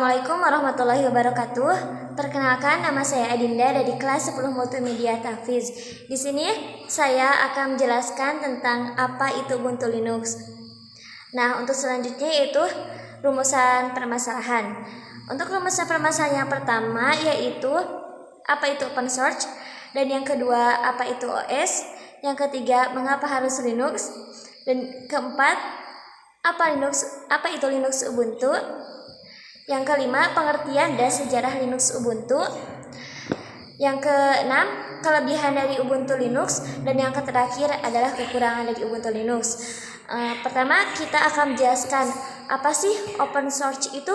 Assalamualaikum warahmatullahi wabarakatuh. Perkenalkan, nama saya Adinda dari kelas 10 Multimedia Tahfiz. Di sini saya akan menjelaskan tentang apa itu Ubuntu Linux. Nah, untuk selanjutnya yaitu rumusan permasalahan. Untuk rumusan permasalahan yang pertama yaitu apa itu open source, dan yang kedua apa itu OS, yang ketiga mengapa harus Linux, dan keempat apa itu Linux Ubuntu. Yang kelima, pengertian dan sejarah Linux Ubuntu. Yang keenam, kelebihan dari Ubuntu Linux. Dan yang terakhir adalah kekurangan dari Ubuntu Linux. Pertama, kita akan menjelaskan apa sih open source itu.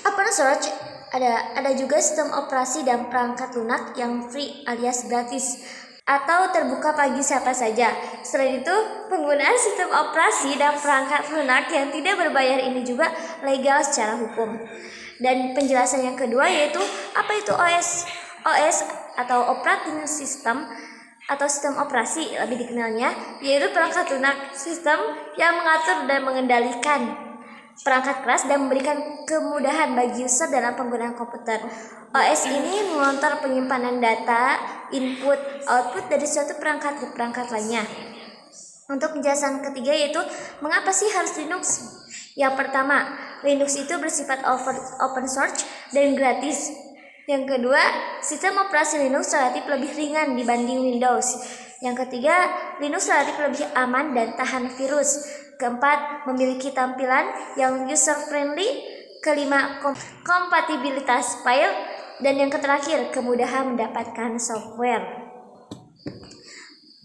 Open source ada juga sistem operasi dan perangkat lunak yang free alias gratis atau terbuka bagi siapa saja. Selain itu, penggunaan sistem operasi dan perangkat lunak yang tidak berbayar ini juga legal secara hukum. Dan penjelasan yang kedua yaitu apa itu OS. OS atau operating system atau sistem operasi lebih dikenalnya, yaitu perangkat lunak, sistem yang mengatur dan mengendalikan perangkat keras dan memberikan kemudahan bagi user dalam penggunaan komputer. OS ini mengontrol penyimpanan data, input, output dari suatu perangkat ke perangkat lainnya. Untuk penjelasan ketiga yaitu mengapa sih harus Linux? Yang pertama, Linux itu bersifat open source dan gratis. Yang kedua, sistem operasi Linux relatif lebih ringan dibanding Windows. Yang ketiga, Linux relatif lebih aman dan tahan virus. Keempat, memiliki tampilan yang user friendly. Kelima, kompatibilitas file. Dan yang terakhir, kemudahan mendapatkan software.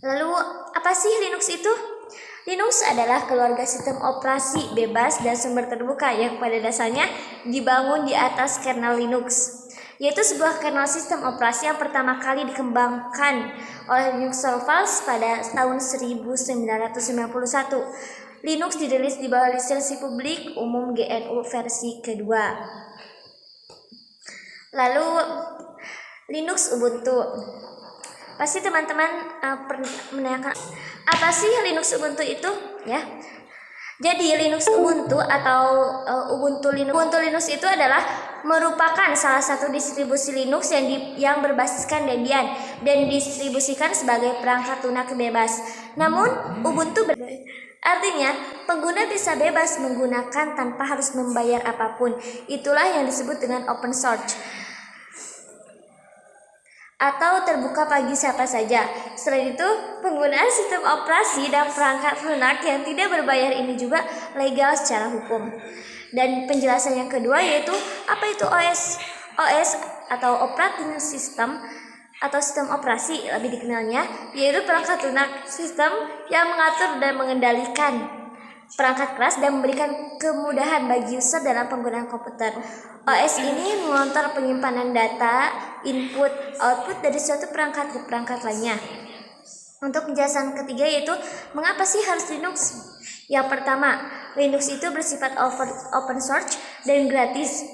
Lalu, apa sih Linux itu? Linux adalah keluarga sistem operasi bebas dan sumber terbuka yang pada dasarnya dibangun di atas kernel Linux, yaitu sebuah kernel sistem operasi yang pertama kali dikembangkan oleh Linus Torvalds pada tahun 1991. Linux dirilis di bawah lisensi publik umum GNU versi kedua. Lalu Linux Ubuntu. Pasti teman-teman menanyakan apa sih Linux Ubuntu itu, ya. Jadi Linux Ubuntu atau Ubuntu Linux itu adalah merupakan salah satu distribusi Linux yang berbasiskan Debian dan didistribusikan sebagai perangkat lunak bebas. Namun Ubuntu artinya pengguna bisa bebas menggunakan tanpa harus membayar apapun. Itulah yang disebut dengan open source atau terbuka bagi siapa saja. Selain itu, penggunaan sistem operasi dan perangkat lunak yang tidak berbayar ini juga legal secara hukum. Dan penjelasan yang kedua yaitu apa itu OS. OS atau operating system atau sistem operasi lebih dikenalnya, yaitu perangkat lunak, sistem yang mengatur dan mengendalikan perangkat keras dan memberikan kemudahan bagi user dalam penggunaan komputer. OS ini mengontrol penyimpanan data, input, output dari suatu perangkat ke perangkat lainnya. Untuk penjelasan ketiga yaitu mengapa sih harus Linux? Yang pertama, Linux itu bersifat open source dan gratis.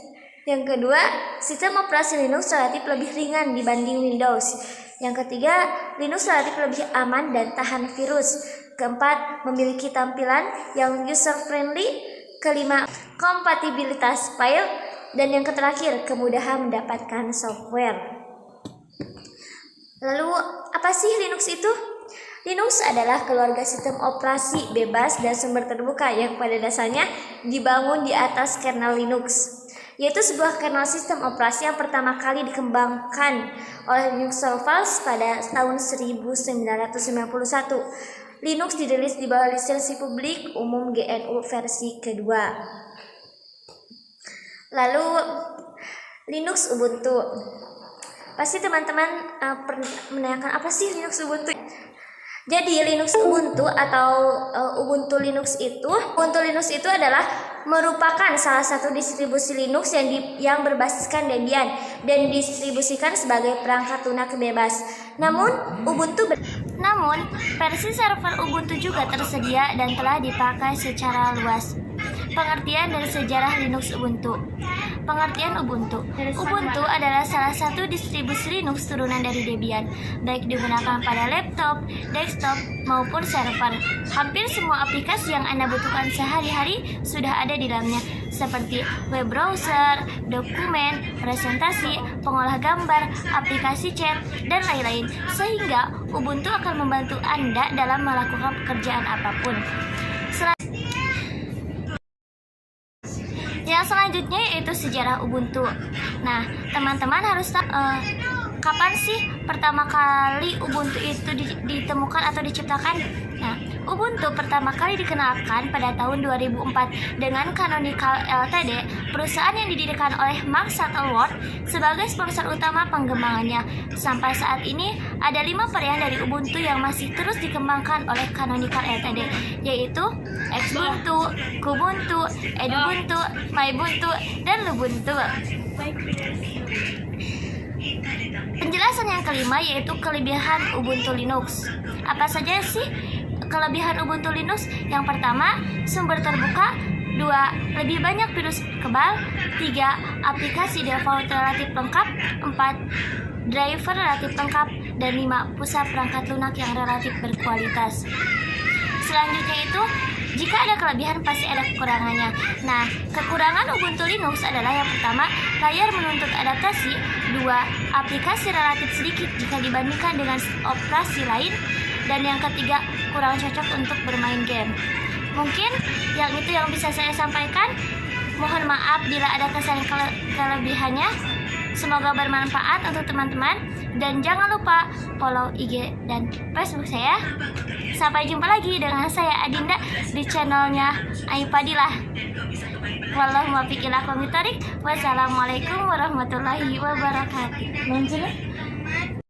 Yang kedua, sistem operasi Linux relatif lebih ringan dibanding Windows. Yang ketiga, Linux relatif lebih aman dan tahan virus. Keempat, memiliki tampilan yang user friendly. Kelima, kompatibilitas file. Dan yang terakhir, kemudahan mendapatkan software. Lalu, apa sih Linux itu? Linux adalah keluarga sistem operasi bebas dan sumber terbuka yang pada dasarnya dibangun di atas kernel Linux, yaitu sebuah kernel sistem operasi yang pertama kali dikembangkan oleh Linus Torvalds pada tahun 1991. Linux dirilis di bawah lisensi publik umum GNU versi kedua. Lalu Linux Ubuntu. Pasti teman-teman menanyakan apa sih Linux Ubuntu? Jadi Linux Ubuntu atau Ubuntu Linux itu adalah merupakan salah satu distribusi Linux yang berbasiskan Debian dan didistribusikan sebagai perangkat lunak bebas. Namun versi server Ubuntu juga tersedia dan telah dipakai secara luas. Pengertian dan sejarah Linux Ubuntu. Pengertian Ubuntu. Ubuntu adalah salah satu distribusi Linux turunan dari Debian, baik digunakan pada laptop, desktop, maupun server. Hampir semua aplikasi yang Anda butuhkan sehari-hari sudah ada di dalamnya, seperti web browser, dokumen, presentasi, pengolah gambar, aplikasi chat, dan lain-lain, sehingga Ubuntu akan membantu Anda dalam melakukan pekerjaan apapun. Yang selanjutnya yaitu sejarah Ubuntu. Nah, teman-teman harus tahu kapan sih pertama kali Ubuntu itu ditemukan atau diciptakan? Nah, Ubuntu pertama kali dikenalkan pada tahun 2004 dengan Canonical Ltd, perusahaan yang didirikan oleh Mark Shuttleworth sebagai sponsor utama pengembangannya. Sampai saat ini ada 5 varian dari Ubuntu yang masih terus dikembangkan oleh Canonical Ltd, yaitu Xbuntu, Kubuntu, Edubuntu, Mybuntu, dan Lubuntu. Penjelasan yang kelima yaitu kelebihan Ubuntu Linux. Apa saja sih kelebihan Ubuntu Linux? Yang pertama, sumber terbuka. 2. Lebih banyak virus kebal. 3. Aplikasi default relatif lengkap. 4. Driver relatif lengkap. Dan 5. Pusat perangkat lunak yang relatif berkualitas. Selanjutnya itu, jika ada kelebihan pasti ada kekurangannya. Nah, kekurangan Ubuntu Linux adalah yang pertama, layar menuntut adaptasi. 2. Aplikasi relatif sedikit jika dibandingkan dengan operasi lain. Dan yang ketiga, kurang cocok untuk bermain game. Mungkin yang itu yang bisa saya sampaikan. Mohon maaf bila ada kesalahan kelebihannya. Semoga bermanfaat untuk teman-teman. Dan jangan lupa follow IG dan Facebook saya. Sampai jumpa lagi dengan saya Adinda di channelnya Ayu Padilah. Wassalamualaikum warahmatullahi wabarakatuh.